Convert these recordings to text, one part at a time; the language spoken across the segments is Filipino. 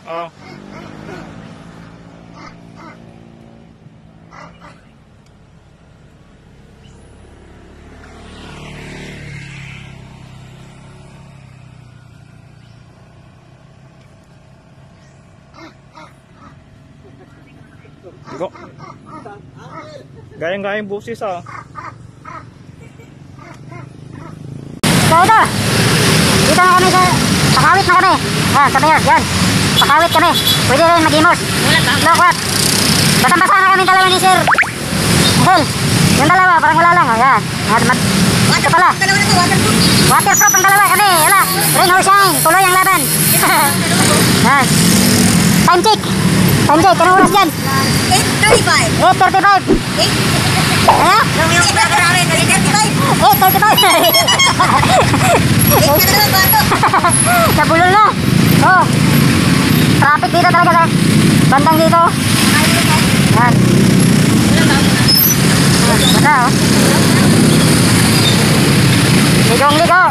Oh. Go. Gayang-gayang busis ah. So ito, dito na kami sa Pakawit na kami. Yan, sa mayor, yan. Pakawit kami. Pwede rin mag-imos. Lokwat. Basang-basa na kami dalawa ni Sir Hel. Yung dalawa, parang wala lang. Oh, yan. Ito pala. Waterproof ang dalawa kami. Wala. Rain or shine. Tuloy ang laban. Yan. Time check. Time check. Anong oras dyan? 8:35. 8:35. Ano? 8:35. Nabulol na. Oh. Traffic dito talaga sa bandang dito. Yan. Basta oh. Ligong-ligo.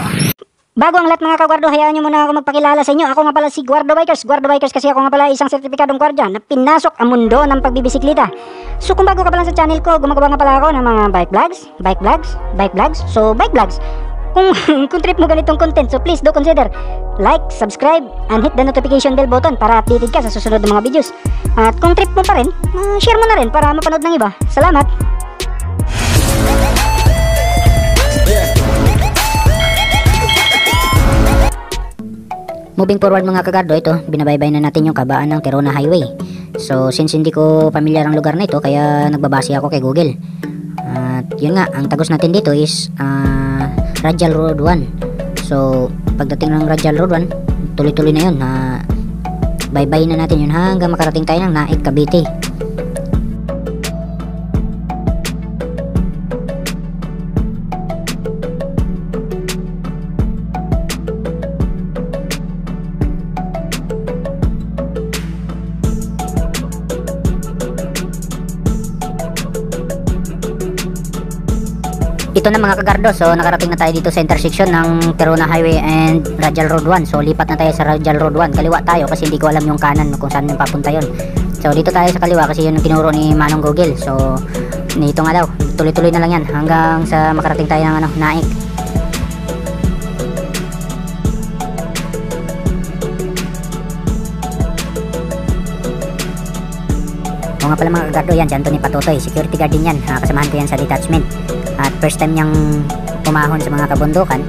Bago ang lahat mga kagwardo, hayaan nyo muna ako magpakilala sa inyo. Ako nga pala si Guardo Bikers. Guardo Bikers kasi ako nga pala isang sertipikadong gwardya na pinasok ang mundo ng pagbibisikleta. So kung bago ka pa lang sa channel ko, gumagawa nga pala ako ng mga bike vlogs. So bike vlogs. Kung trip mo ganitong content, so please do consider like, subscribe, and hit the notification bell button para updated ka sa susunod ng mga videos. At kung trip mo pa rin, share mo na rin para mapanood ng iba. Salamat! Moving forward mga kagardo, ito, binabaybay na natin yung kabaan ng Terona Highway. So since hindi ko familiar ang lugar na ito, kaya nagbabase ako kay Google. At yun nga, ang tagos natin dito is Radial Road 1. So pagdating ng Radial Road 1, tuloy-tuloy na yun. Baybay na natin yun hanggang makarating tayo ng Naik, Cavite. Ito na mga kagardo, so nakarating na tayo dito sa intersection ng Terona Highway and Radial Road 1. So lipat na tayo sa Radial Road 1. Kaliwa tayo kasi hindi ko alam yung kanan kung saan yung papunta yun. So dito tayo sa kaliwa kasi yun yung tinuro ni Manong Google. So dito nga daw, tuloy-tuloy na lang yan hanggang sa makarating tayo ng Naik. O nga pala mga kagardo, yan, dyan to ni Patutoy, security guard din yan. Kasamahan ko yan sa detachment. At first time niyang pumahon sa mga kabundukan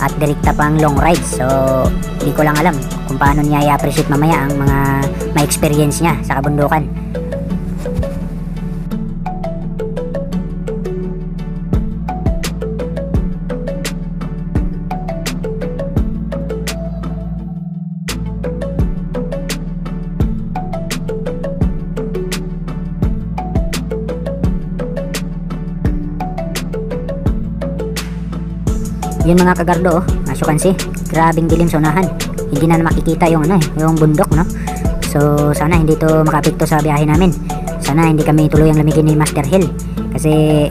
at direkta pang long rides. So hindi ko lang alam kung paano niya i-appreciate mamaya ang mga may experience niya sa kabundukan. Yun mga kagardo, as you can see, grabing dilim sa unahan. Hindi na makikita yung yung bundok, no? So sana hindi to makapekto sa biyahe namin. Sana hindi kami tuluyang lamigin ni Master Hill kasi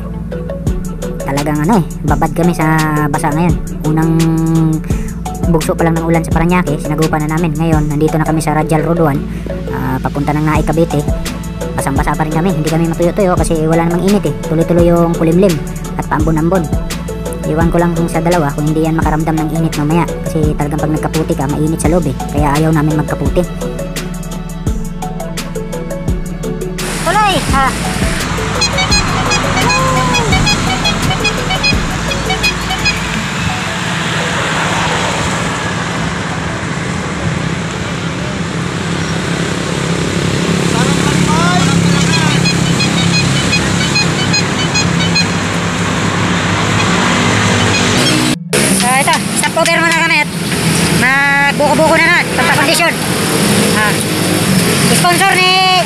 talagang babad kami sa basa ngayon. Unang bugso pa lang ng ulan sa Parañaque, sinagupan na namin. Ngayon nandito na kami sa Radial Road 1, papunta ng Naik, Cavite. Basang-basa pa rin kami, hindi kami matuyo-tuyo kasi wala namang init Tuloy-tuloy yung kulimlim at paambon-ambon. Iwan ko lang kung sa dalawa kung hindi yan makaramdam ng init mamaya kasi talagang pag nagkaputi ka, mainit sa loob kaya ayaw namin magkaputi. Tuloy! Cover muna kami at magbuko-buko na pagpa-kondisyon. Sponsor ni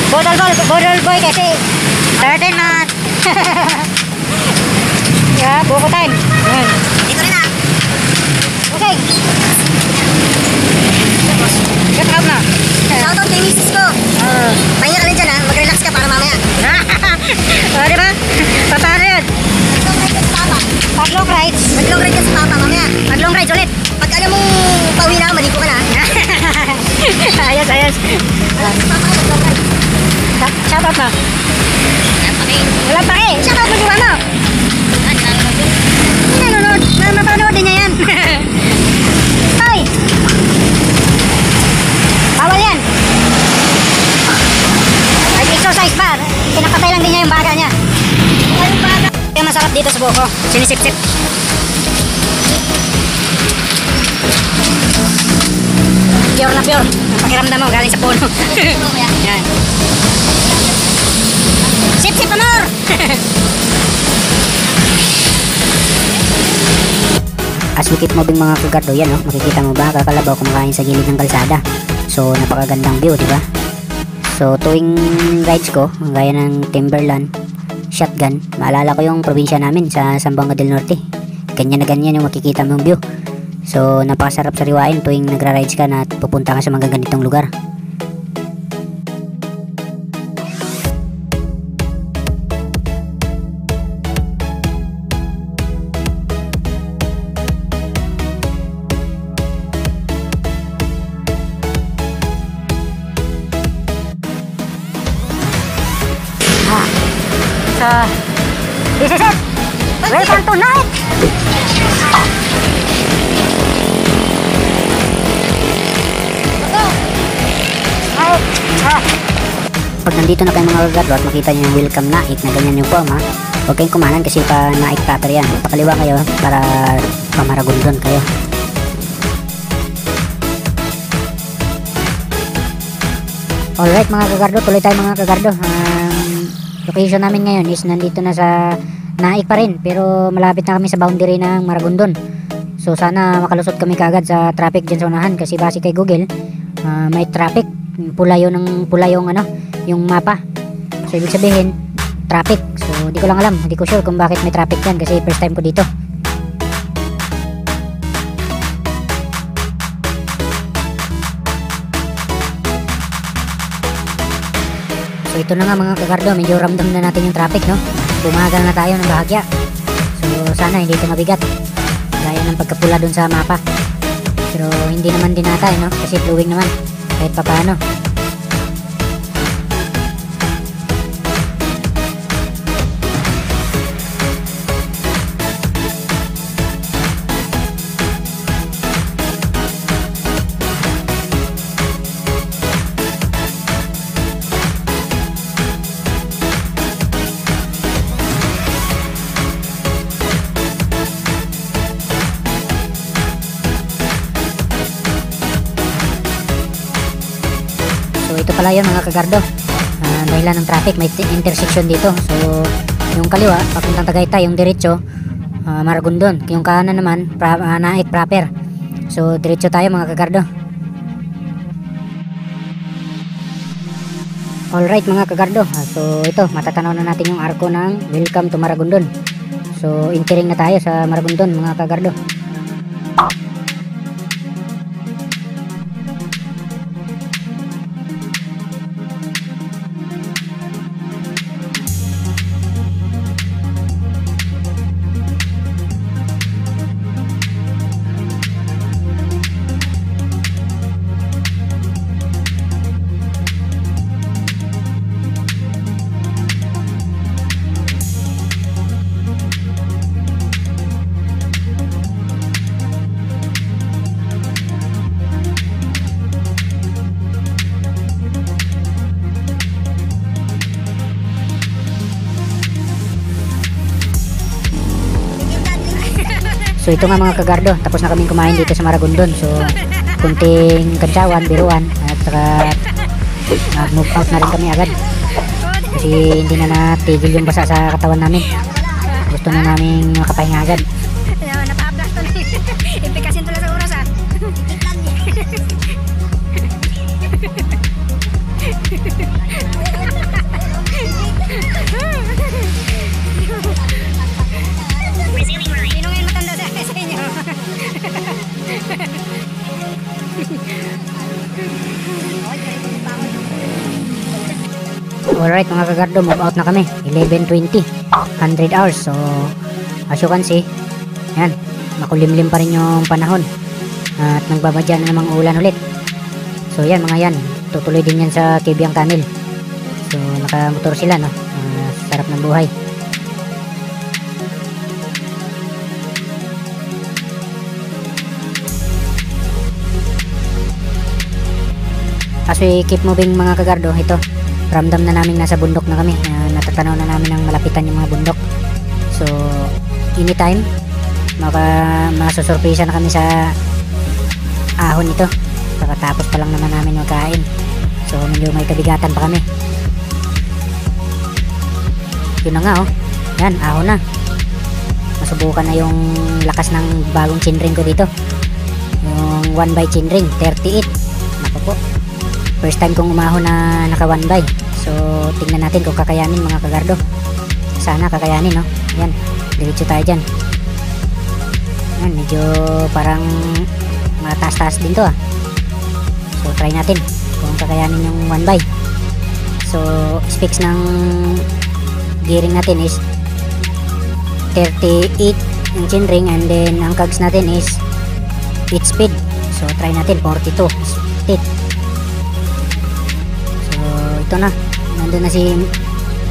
Bodol Boy kasi 13 month. Yeah, buko time. Dito rin Okay. Get out na. Shoutout kay misis ko. Pahinga ka rin dyan mag-relax ka para mamaya. Diba? Paano yun? Mag-long rides. Mag-long rides sa papa mamaya. Mag-long rides ulit. Pag alam mong pauwi na, maligo ka na. Ayos Shoutout mo. Wala pa eh. Shoutout mo diwa mo. Hindi nanonood. Mapanood din niya yan. Hoy! Bawal yan. Nag-exercise ba? Pinapatay lang din niya yung baga niya. Kaya masarap dito sa buko. Sinisip-sip. Pure na pure. Ang pakiramdam mo galing sa puno. Yan. Sip-sip amor! As we keep moving mga kagardo, yan oh, makikita mo ba kakalabaw kumakain sa gilid ng kalsada. So napakagandang view, di ba? So tuwing rides ko, gaya ng Timberland, Shotgun, maalala ko yung probinsya namin sa Zamboanga del Norte. Ganyan na ganyan yung makikita mong view. So napakasarap sariwain tuwing nagra-rides ka na pupunta ka sa mga ganitong lugar. So, this is it. Welcome to night. Pag nandito na kayo mga kagardo at makita nyo yung welcome naik na ganyan yung form ha, huwag kayong kumanan kasi pa naik proper yan. Pakaliwa kayo para pamaragundon kayo. Alright mga kagardo, tuloy tayo mga kagardo. Location namin ngayon is nandito na sa Naik pa rin, pero malapit na kami sa boundary ng Maragondon. So sana makalusot kami kagad sa traffic dyan sa unahan kasi base kay Google may traffic, pula yung ano, yung mapa. So ibig sabihin traffic. So di ko lang alam, hindi ko sure kung bakit may traffic dyan kasi first time ko dito. So ito na nga mga kagardo, medyo ramdam na natin yung traffic, no? Bumagal na tayo ng bahagya. So sana hindi ito mabigat gaya ng pagkapula dun sa mapa. Pero hindi naman din ata, no? Kasi flowing naman kahit pa paano. So ito pala yun mga kagardo, dahilan ng traffic, may intersection dito. So yung kaliwa papuntang Tagaytay, yung diretso Maragondon, yung kanan naman Naik proper. So diretso tayo mga kagardo. Alright mga kagardo, so ito matatanaw na natin yung arko ng Welcome to Maragondon. So entering na tayo sa Maragondon mga kagardo. So ito nga mga kagardo, tapos na kaming kumain dito sa Maragondon. So kunting kantsawan, biruan, at saka move out na rin kami agad kasi hindi na natigil yung basa sa katawan namin. Gusto na namin makapahinga agad. Napa-upload to ni. Impikasin to lang sa oras Sino ngayon matanda sa inyo? Alright mga kagardo, move out na kami 11:20, 100 hours. So as you can see, yan, makulimlim pa rin yung panahon at nagbabadya na namang ulan ulit. So yan mga yan, tutuloy din yan sa Kibyang Tunnel. So nakamotor sila, no? Sarap ng buhay. As we keep moving mga kagardo, ito, ramdam na namin nasa bundok na kami. Natatanaw na namin ang malapitan yung mga bundok. So anytime masusurpresa na kami sa ahon ito. Kakatapos pa lang naman namin magkain. So medyo may kabigatan pa kami. Yun na nga, oh. Yan, ahon na. Masubukan na yung lakas ng bagong chinring ko dito. Yung 1x chinring 38. Naku po, first time kong umahon na naka 1x. So tingnan natin kung kakayanin mga kagardo. Sana kakayanin, no? Yan, diretso tayo dyan. Yan, medyo parang mataas-taas din to, ah. So try natin kung kakayanin yung 1x. So specs ng gearing natin is 38 yung chinring, and then ang cogs natin is 8 speed. So try natin 42 speed. So ito na, nandun na si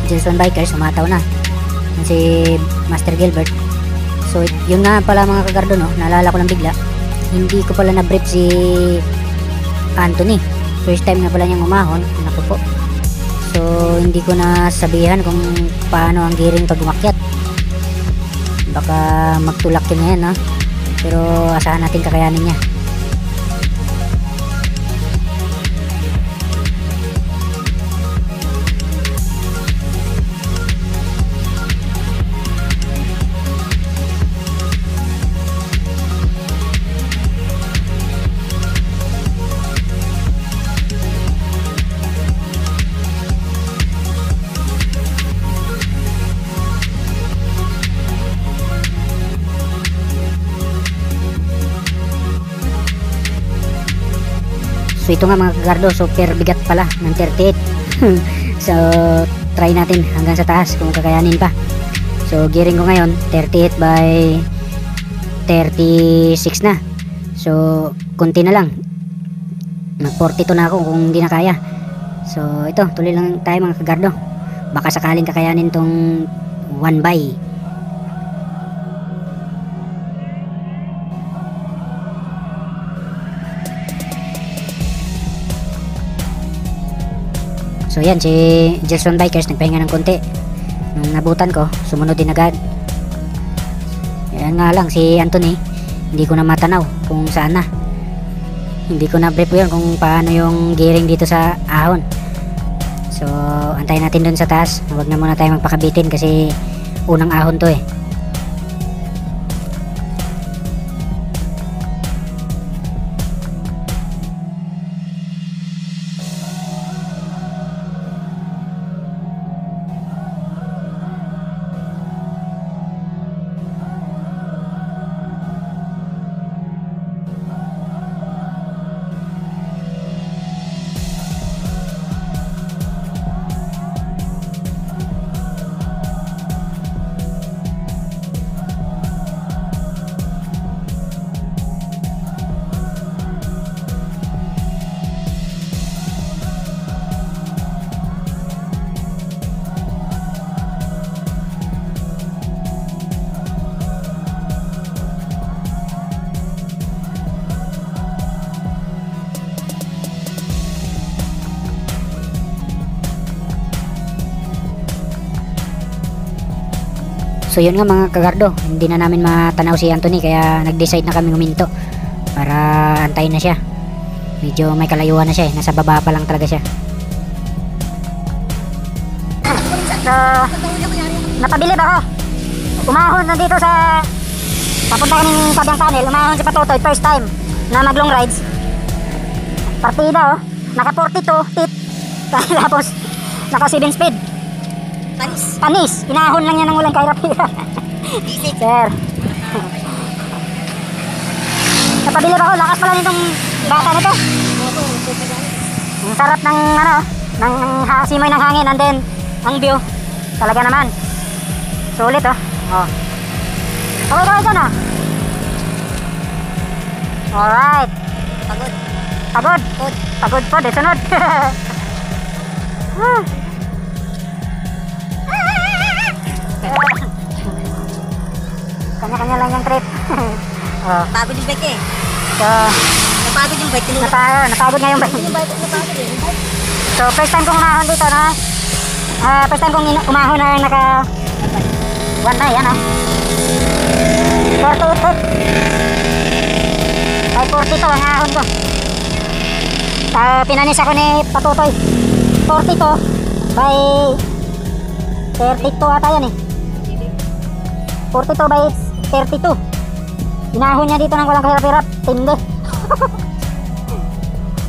Jason Bikers, umataw na si Master Gilbert. So yun nga pala mga kagardo, no, naalala ko lang bigla, hindi ko pala na-brief si Anthony. First time na pala niyang umahon. Naku po, so hindi ko na sabihan kung paano ang gearing pag umakyat. Baka magtulak yun ngayon, no? Pero asahan natin kakayanin niya. So ito nga mga kagardo, super bigat pala ng 38. So try natin hanggang sa taas kung kakayanin pa. So gearing ko ngayon 38 by 36 na. So konti na lang, mag 42 na ako kung hindi na kaya. So ito, tuloy lang tayo mga kagardo. Baka sakaling kakayanin tong 1x. So yan, si Jason Bikers nagpahinga ng konti. Nung nabutan ko, sumunod din agad. Yan nga lang, si Anthony, hindi ko na matanaw kung saan na. Hindi ko na brief yun kung paano yung gearing dito sa ahon. So antayin natin dun sa taas. Huwag na muna tayo magpakabitin kasi unang ahon to, eh. So yun nga mga kagardo, hindi na namin matanaw si Anthony, kaya nag-decide na kami huminto para antayin na siya. Medyo may kalayuan na siya, eh. Nasa baba pa lang talaga siya. So napabilib ako. Umahon na dito sa papunta kaming Kibyang Tunnel. Umahon si Patotoy, first time na mag long rides. Partida, oh, naka 42 tit. Tapos naka 7 speed. Panis. Inahon lang yan ng walang kahirap-hirap. Sir. Napabilib ako. Lakas pala nitong bata nito. Ang sarap ng ano, ng simoy ng hangin, and then ang view. Talaga naman. Sulit, oh. Oh. Okay dyan, oh. Alright. Pagod. Pagod po, di sunod. Kanya-kanya lang yung trip. Oh. Napagod yung bike eh. So, Napagod yung bike. napagod nga yung bike. Napagod eh. So, first time kong umahon dito na. First time kong umahon na naka 1 na yan 48 feet. By 42 ang ahon ko. Pinanis ako ni Patutoy. 42 by 32 ata yan eh. 42 by 32. Inahon niya dito ng walang kahirap-hirap. Tindi.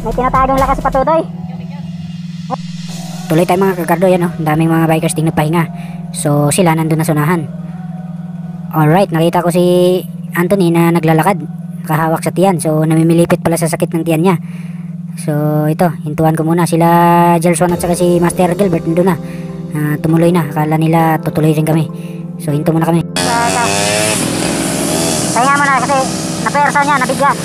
May tinatagong lakas si Patutoy. Tuloy tayo mga kagardo, yan oh. Daming mga bikers ding nagpahinga. So sila nandun na sunahan. Alright, nakita ko si Anthony na naglalakad, nakahawak sa tiyan. So namimilipit pala sa sakit ng tiyan niya. So ito, hintuan ko muna. Sila Gelson at saka si Master Gilbert nandun na. Tumuloy na, akala nila tutuloy rin kami. So hinto muna kami. Kaya mo na kasi napersa niya, nabigyan.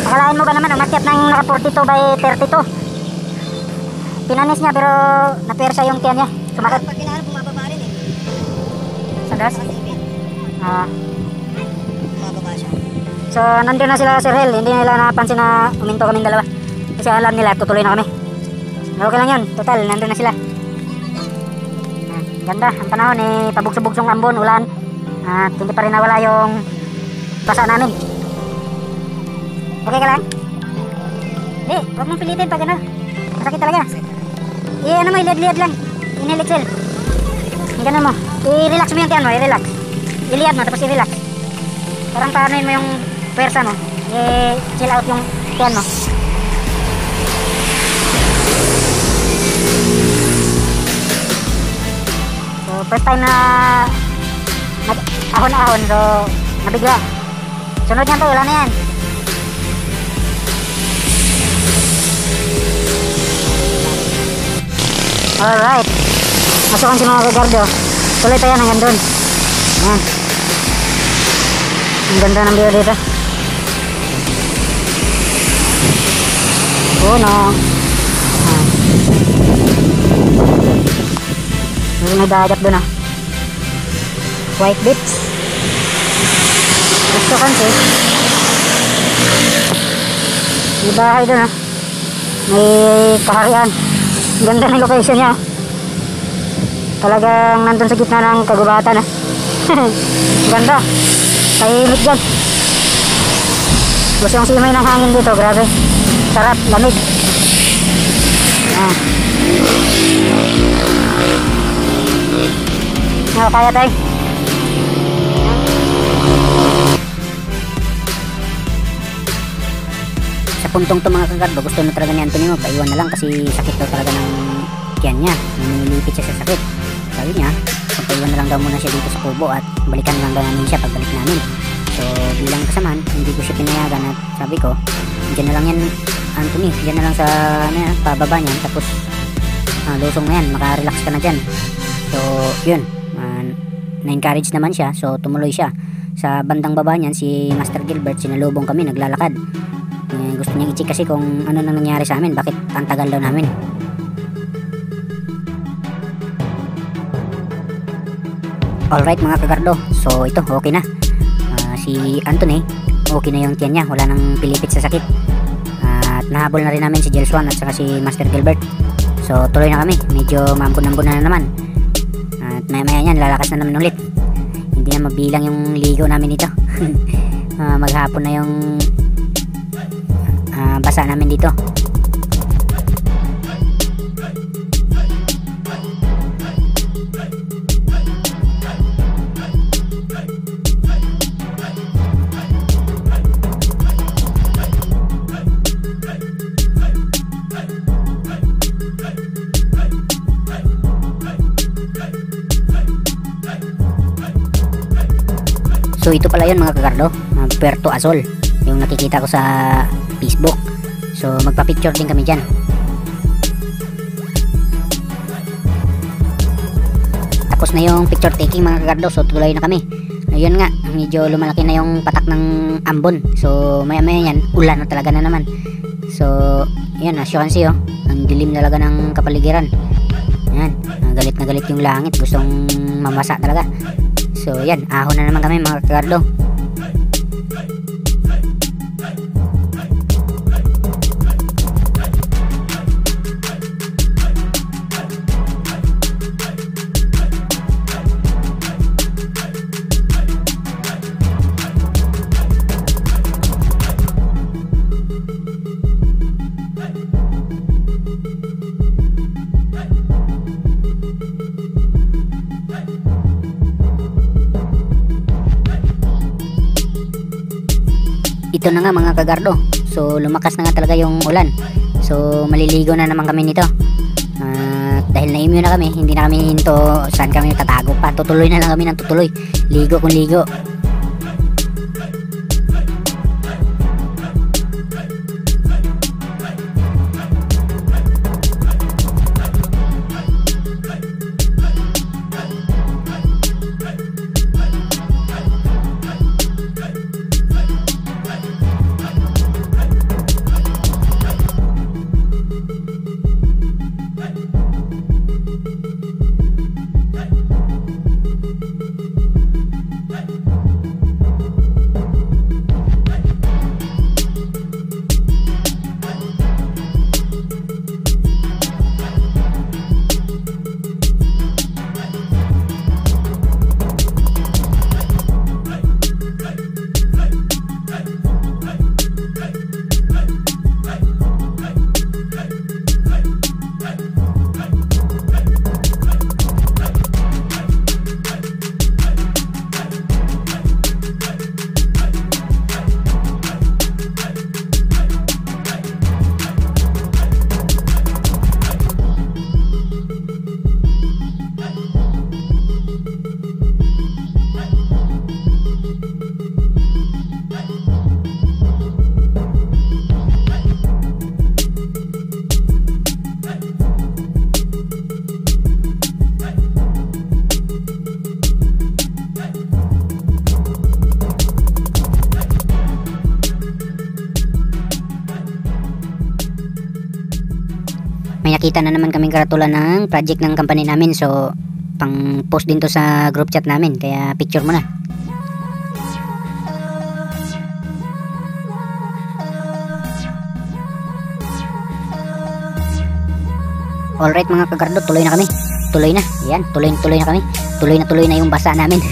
Akalain mo ba naman umakyat ng naka 42 by 32. Pinanis niya pero napersa yung tiyan niya. Sumakit. Pag kinahanap, bumababa rin eh. Sa gas? Bumababa siya. So nandun na sila Sir Hel. Hindi nila napansin na uminto kaming dalawa. Kasi alam nila tutuloy na kami. Okay lang yun. Total, nandun na sila. Ganda ang panahon eh. Pabugso-bugsong ambon, ulan. At hindi pa rin nawala yung basa namin. Okay ka lang? Hindi, huwag mong pilitin pag ano. Masakit talaga. Ano mo, iliyad-liyad lang. Inhale-exhale. Ganun mo. I-relax mo yung tiyan mo, i-relax. Iliyad mo, tapos i-relax. Parang paanoin mo yung pwersa mo. I-chill out yung tiyan mo. So, first time na ahon-ahon, so nabigla. Sunod yan to, wala na yan. Alright. Masukan si mga kagardo. Tuloy tayo hanggang doon. Ayan. Ang ganda ng view dito. Puno. May dagat doon ah. White Beach. Gusto kasi. May bahay doon ah. May kaharian. Ganda ng location niya. Talagang nandun sa gitna ng kagubatan. Ganda. Tahimik dyan. Gusto yung simay ng hangin dito. Grabe. Sarap. Lamig. Kaya tayo. Sa puntong to mga kagardo, gusto na talaga ni Anthony magpaiwan na lang kasi sakit daw talaga ng tiyan niya. Nilipit siya sa sakit. Sabi niya, magpaiwan na lang daw muna siya dito sa kubo at balikan lang daw namin siya pagbalik namin. So bilang kasamaan, hindi ko siya pinayagan at sabi ko, dyan na lang yan Anthony, dyan na lang sa pababa niyan tapos lusong na yan, makarelax ka na dyan. So yun, na-encourage naman siya, so tumuloy siya. Sa bandang baba niyan, si Master Gilbert, sinalubong kami, naglalakad. Gusto niya i-check kasi kung ano nang nangyari sa amin, bakit ang tagal daw namin. Alright mga kagardo, so ito okay na. Si Anthony, okay na yung tiyan niya, wala nang pilipit sa sakit. At nahabol na rin namin si Gelswan at saka si Master Gilbert. So tuloy na kami, medyo maambun-ambun na naman. At maya-maya yan, lalakas na naman ulit. Hindi na mabilang yung ligo namin dito. Maghapon na yung basa namin dito. So ito pala yun mga kagardo, Puerto Azul, yung nakikita ko sa Facebook. So magpa-picture din kami dyan. Tapos na yung picture taking mga kagardo, so tuloy na kami. Ayun nga, medyo lumalaki na yung patak ng ambon. So maya maya yan, ulan na talaga na naman. So yan, as you can see ang dilim talaga ng kapaligiran. Yan, galit na galit yung langit, gustong mamasa talaga. So yan, ahon na naman kami mga kagardo. Ito na nga mga kagardo, so lumakas na nga talaga yung ulan, so maliligo na naman kami nito. Dahil na-immune na kami, hindi na kami hinto saan kami tatago pa, tutuloy na lang kami ng tutuloy, ligo kung ligo. May nakita na naman kaming karatulan ng project ng company namin, so pang post din to sa group chat namin, kaya picture mo na. Alright mga kagardo, tuloy na kami. Tuloy na, yan, tuloy na kami. Tuloy na yung basa namin.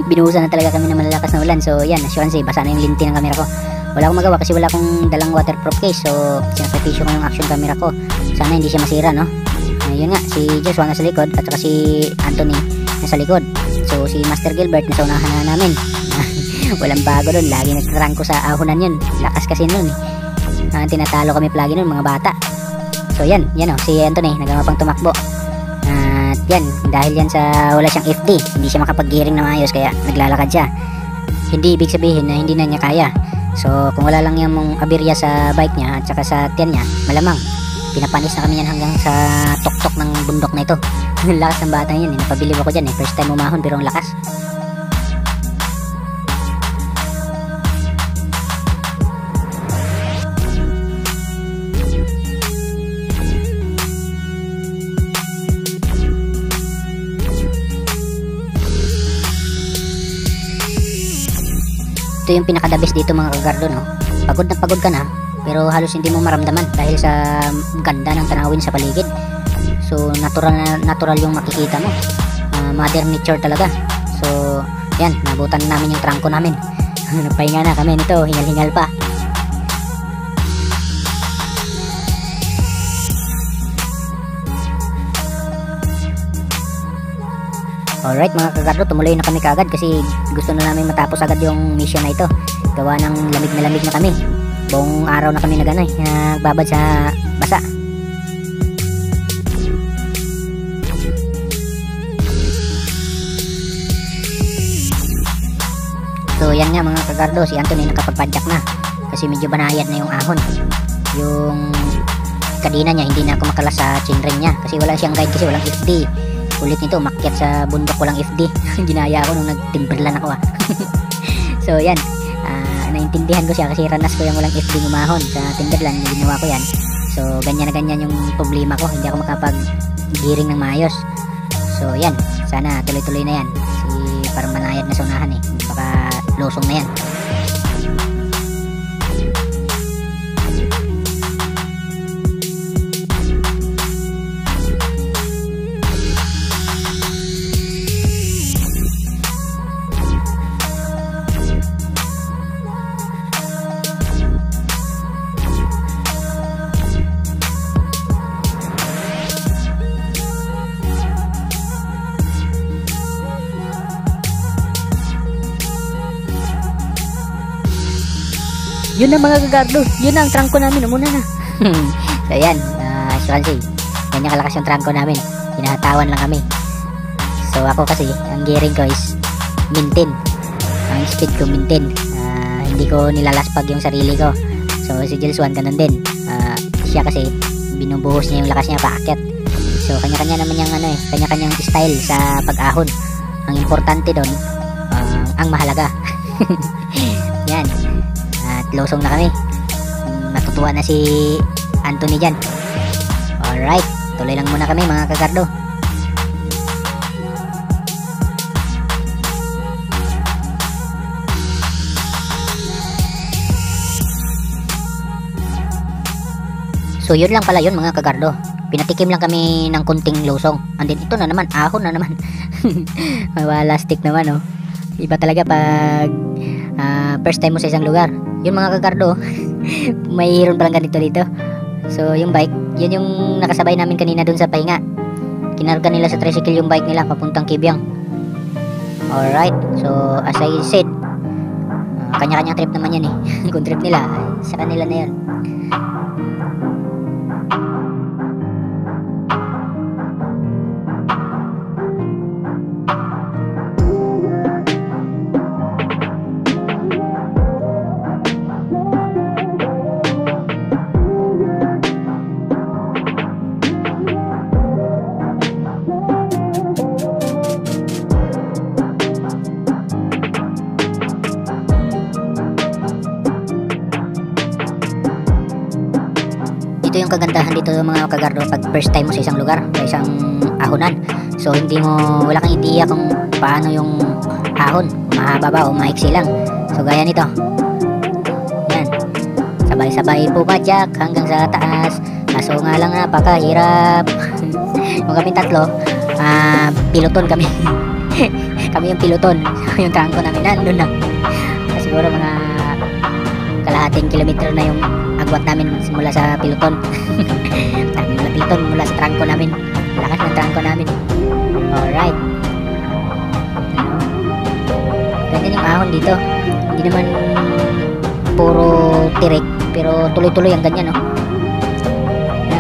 Binuhusan na talaga kami ng malalakas na ulan. So yan, as you can see, basa na yung linti ng camera ko. Wala akong magawa kasi wala akong dalang waterproof case, so sinakripisyo ko yung action camera ko. Sana hindi siya masira, no? Yun nga, si Joshua nasa likod at saka si Anthony nasa likod. So si Master Gilbert nasa unahan na namin. Walang bago doon, lagi nagtrang ko sa ahonan yun. Lakas kasi nun tinatalo kami palagi nun mga bata. So yan si Anthony nagama pang tumakbo. At yan, dahil yan sa wala siyang FD, hindi siya makapag-gearing na maayos, kaya naglalakad siya. Hindi ibig sabihin na hindi na niya kaya. So kung wala lang yung mong aberya sa bike niya at saka sa tiyan niya, malamang pinapanis na kami yan hanggang sa tuktok ng bundok na ito. Ang lakas ng bata yan, napabilib ako dyan first time umahon pero ang lakas. Ito yung pinakadabis dito mga kagardo, no? Pagod na pagod ka na, pero halos hindi mo maramdaman dahil sa ganda ng tanawin sa paligid. So natural yung makikita mo. Mother nature talaga. So yan, nabutan namin yung trangko namin. Nagpahinga na kami nito, hingal-hingal pa. Alright mga kagardo, tumuloy na kami kaagad kasi gusto na namin matapos agad yung mission na ito. Gawa ng lamig na kami. Buong araw na kami nagbabad sa basa. So yan nga mga kagardo, si Anthony nakapagpadyak na kasi medyo banayad na yung ahon. Yung kadina niya hindi na ako makalas sa chainring niya kasi wala siyang guide, kasi walang FD. Ulit nito, umakyat sa bundok ko lang FD. Ginaya ako nung nagtimberlan ako So yan, naintindihan ko siya kasi ranas ko yung walang FD umahon sa Timberland, ginawa ko yan. So ganyan na ganyan yung problema ko, hindi ako makapag-gearing ng maayos. So yan, sana tuloy-tuloy na yan kasi parang manayad na sa unahan eh, baka losong na yan. Yun na mga kagardo, yun na ang trangko namin, umuna na. So yan, assurancy, ganyan kalakas yung trangko namin, hinahatawan lang kami. So ako kasi, ang gearing ko is maintain, ang speed ko maintain, hindi ko nilalaspag yung sarili ko. So si Jules Juan ganun din, siya kasi binubuhos niya yung lakas niya paakyat. So kanya-kanya naman yung kanya-kanyang style sa pag-ahon. Ang importante doon, ang mahalaga. Yan. Losong na kami. Natutuwa na si Anthony dyan. Alright, tuloy lang muna kami mga kagardo. So yun lang pala yun mga kagardo. Pinatikim lang kami ng kunting losong. And then ito na naman, ahon na naman. Wala stick naman oh. Iba talaga pag first time mo sa isang lugar. Yung mga kagardo, mayroon palang ganito dito. So yung bike, yun yung nakasabay namin kanina dun sa pahinga. Kinarga nila sa tricycle yung bike nila papuntang Kibyang. Alright, so as I said, kanya-kanyang trip naman yan eh. Kung trip nila, sa kanila na yan. Ito yung kagandahan dito mga kagardo pag first time mo sa isang lugar, sa isang ahonan. So wala kang ideya kung paano yung ahon, mahaba ba o maiksi lang. So gaya nito, yan, sabay-sabay pumadyak hanggang sa taas. Kaso nga lang napakahirap. Yung kami tatlo, piloton kami. Kami yung piloton. Yung trangko namin nandun na. Siguro mga kalahating kilometro na yung agwat namin simula sa piloton. Mula sa trangko namin. Lakas ng trangko namin. Alright. Ganyan yung ahon dito. Hindi naman puro tirik, pero tuloy-tuloy ang ganyan, no?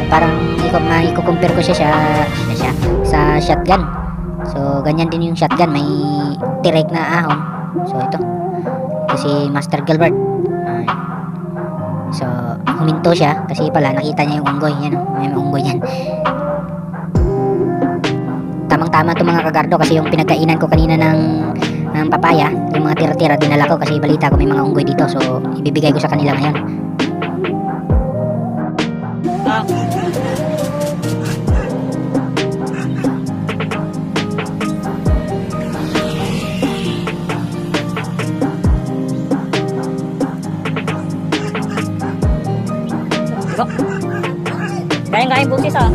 Parang i-compare ko siya sa shotgun. So ganyan din yung shotgun, may tirik na ahon. So ito si Master Gilbert. So huminto siya kasi pala nakita niya yung unggoy. Yan, may unggoy yan. Tamang-tama to mga kagardo kasi yung pinagkainan ko kanina ng papaya, yung mga tira-tira dinala ko kasi balita ko may mga unggoy dito. So ibibigay ko sa kanila ngayon. Gayang-gayang busis ah.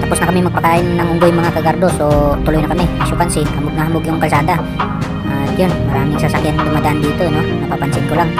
Tapos na kami magpakain ng unggoy mga kagardo. So tuloy na kami. As you can see, hamog na hamog yung kalsada. At yun, maraming sasakyan dumadaan dito, no? Napapansin ko lang.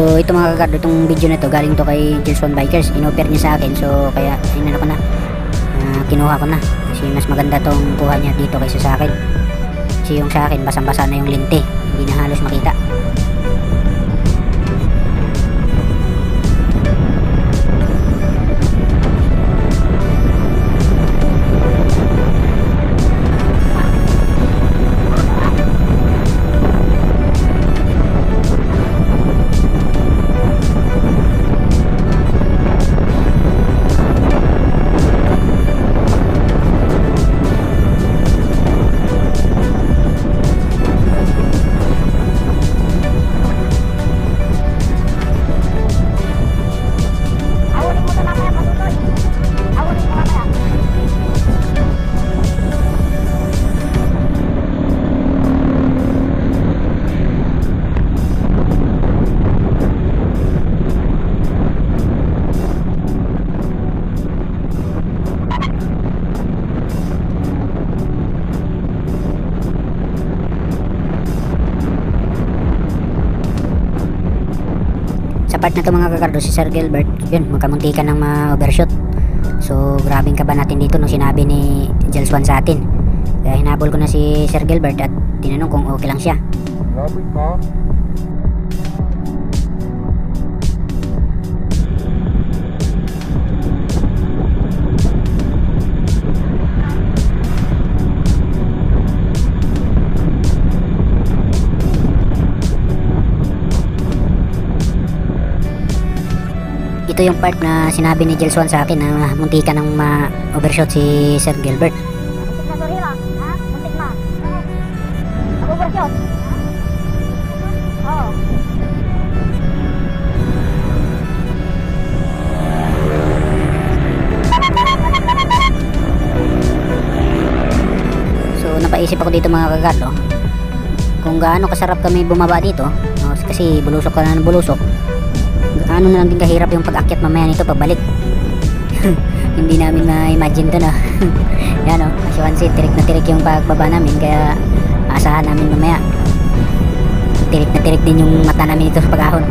So ito mga kagardo, itong video na to galing to kay Gilson Bikers. Inoffer niya sa akin, so kaya inano ko na, kinuha ko na kasi mas maganda tong kuha niya dito kaysa sa akin. Kasi yung sa akin basang-basa na yung linte, hindi na halos makita. Sa part na to mga kagardo, si Sir Gilbert, yun, magkamuntikan ng ma-overshoot. So grabing kaba natin dito nung sinabi ni Jelswan sa atin. Kaya hinabol ko na si Sir Gilbert at tinanong kung okay lang siya. Grabe ka. Ito yung part na sinabi ni Jelswan sa akin na muntikan ng ma-overshoot si Sir Gilbert. Muntik na sorry lang, ha? Muntik na. Mag-overshot. Oo. So napaisip ako dito mga kagardo, kung gaano kasarap kami bumaba dito, kasi bulusok ka na ng bulusok, gaano na lang din kahirap yung pag-akyat mamaya nito pabalik. Hindi namin ma-imagine to na. Yan o, as you can see, tirik na tirik yung pagbaba namin, kaya asahan namin mamaya tirik na tirik din yung mata namin ito sa pag-ahon.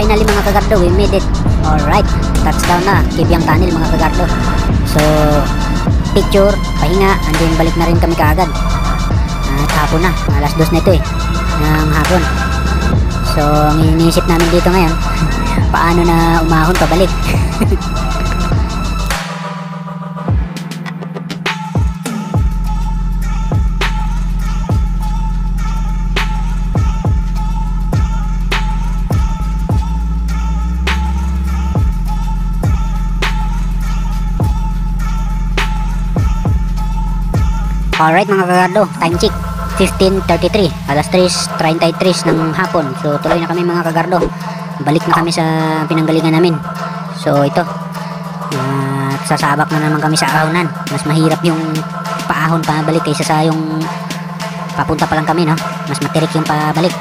Finally mga kagardo, we made it. Alright, touchdown na, Kibyang Tunnel mga kagardo. So, picture, pahinga, and then balik na rin kami kaagad. At hapon na, alas 2 na ito ng hapon. So, ang iniisip namin dito ngayon, paano na umahon pabalik. Alright mga kagardo, time check 15:33, alas 3:33 ng hapon. So tuloy na kami mga kagardo, balik na kami sa pinanggalingan namin. So ito, at sasabak na naman kami sa ahonan. Mas mahirap yung paahon pa balik kaysa sa yung papunta pa lang kami, no? Mas matirik yung pabalik.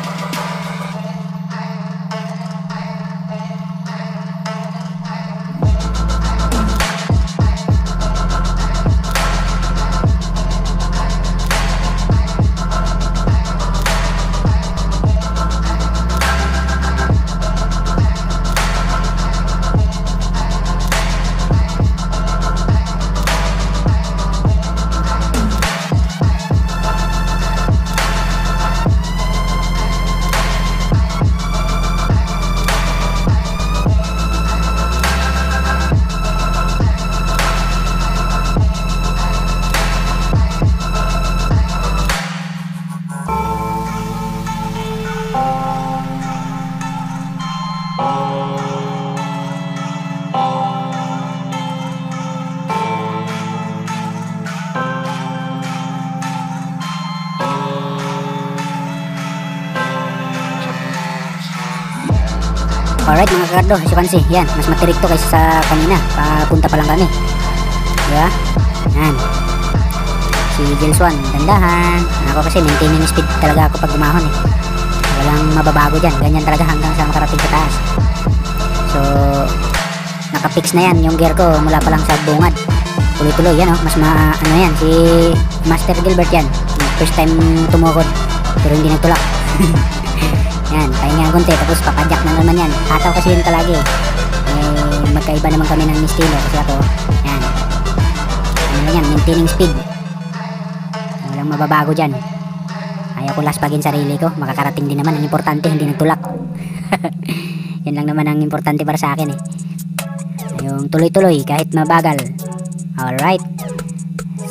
Alright mga kakardo, as you can see, yan, mas matirik to kaysa sa kanina, papunta pa lang kami. Diba? Yan. Si Gilswan, dandahan. Ako kasi maintaining speed talaga ako pag gumahon eh. Walang mababago dyan, ganyan talaga hanggang sa makarating sa taas. So, nakapix na yan yung gear ko mula pa lang sa bungad. Tuloy-tuloy yan oh, mas ano yan, si Master Gilbert yan. First time tumukod, pero hindi nagtulak. Yan, pahinga konti, tapos papadyak na naman yan. Hataw kasi yun palagi eh. Magkaiba naman kami ng estilo kasi ako, yan. Ano lang yan, maintaining speed. Walang mababago dyan. Ayaw ko laspagin sarili ko, makakarating din naman. Ang importante, hindi nagtulak. Yan lang naman ang importante para sa akin eh. Yung tuloy-tuloy, kahit mabagal. Alright.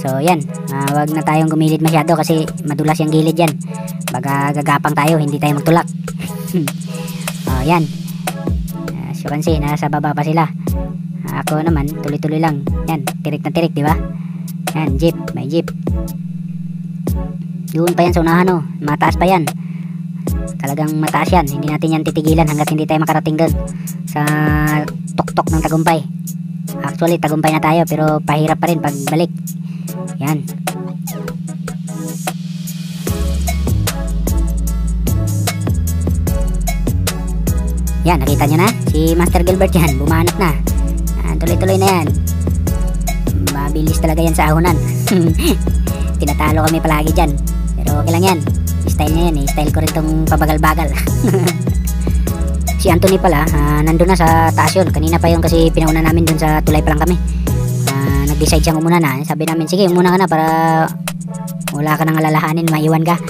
So yan, wag na tayong gumilid masyado kasi madulas yung gilid yan. Baga gagapang tayo, hindi tayo magtulak. Yan. As you can see, nasa baba pa sila. Ako naman, tuloy-tuloy lang. Yan, tirik na tirik, di ba? Yan, jeep, may jeep. Doon pa yan sa unahan, oh. Mataas pa yan. Talagang mataas yan. Hindi natin yan titigilan hanggat hindi tayo makarating doon sa tuktok ng tagumpay. Actually, tagumpay na tayo pero pahirap pa rin pagbalik. Yan. Yan, nakita nyo na? Si Master Gilbert yan, bumanat na. Tuloy-tuloy na yan. Mabilis talaga yan sa ahunan. Tinatalo kami palagi dyan. Pero okay lang yan. Style niya yan eh. Style ko rin tong pabagal-bagal. Si Anthony pala, nandun na sa taas yun. Kanina pa yun kasi pinauna namin dun sa tulay pa lang kami. Nag-decide siyang umuna na. Sabi namin, sige umuna ka na para wala ka nang alalahanin, maiwan ka.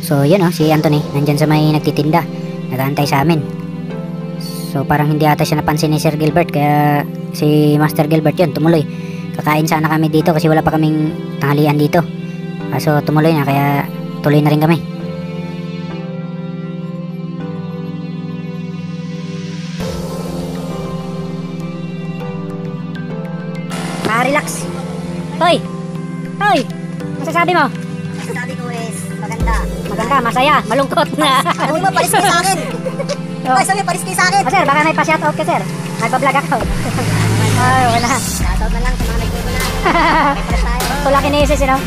So yun oh, si Anthony nandyan sa may nagtitinda, nag-aantay sa amin. So parang hindi ata siya napansin ni Sir Gilbert, kaya si Master Gilbert yun tumuloy. Kakain sana kami dito kasi wala pa kaming tanghalian dito. So tumuloy na, kaya tuloy na rin kami. Relax. Hoy! Hoy! Masasabi mo? Sabi ko is, Maganda, masaya, malungkot na. Sabi mo, palis kayo sa akin. Oh. Sabi, palis kayo sa akin. Oh, sir, baka may pa-shoutout ka, sir. Nagpa-vlog ako. Ay, wala. Shoutout na lang sa mga nagtuto na. May palis tayo. Tulak iniisis, you know?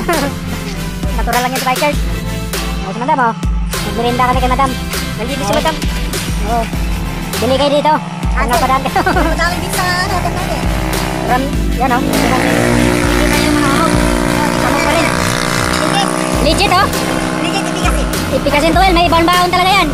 Natural lang yung bikers. O, si madam, oh. Nagbirinda kami kay madam. Nalibis si madam. Oo. Bili kayo dito. Ang napadaan kayo. Madaming dito sa ano, natin. From, yan, oh. Hindi na yung mga ahog. Kamok pa rin. Legit. Legit, oh. Legit, efficacy. Ipikasin to, may ibang baon talaga yan.